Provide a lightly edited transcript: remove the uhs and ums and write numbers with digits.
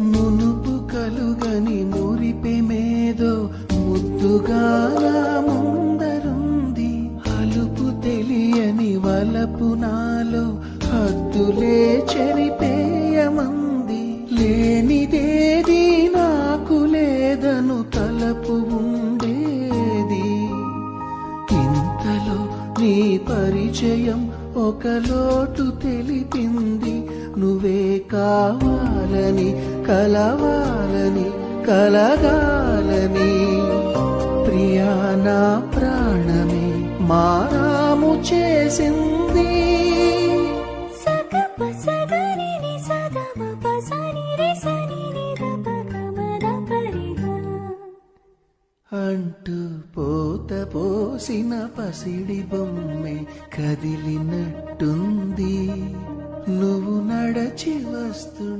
మునుపు కలుగని మురిపెమేదో ముద్దుగా నా ముందరుంది. అలుపు తెలియని వలపు నాలో హద్దులే చెరిపేయమంది. లేనిదేది నాకు లేదను తలపు ఉండేది. ఇంతలో నీ పరిచయం ఒక లోటు తెలిపింది. నువ్వే కావాలని, కలవాలని, కలగాలని. ప్రియా నా ప్రాణమే మారాము చేసింది. అంటూ పోత పోసిన పసిడి బొమ్మే కదిలినట్టుంది. నువ్వు నడచి వస్తు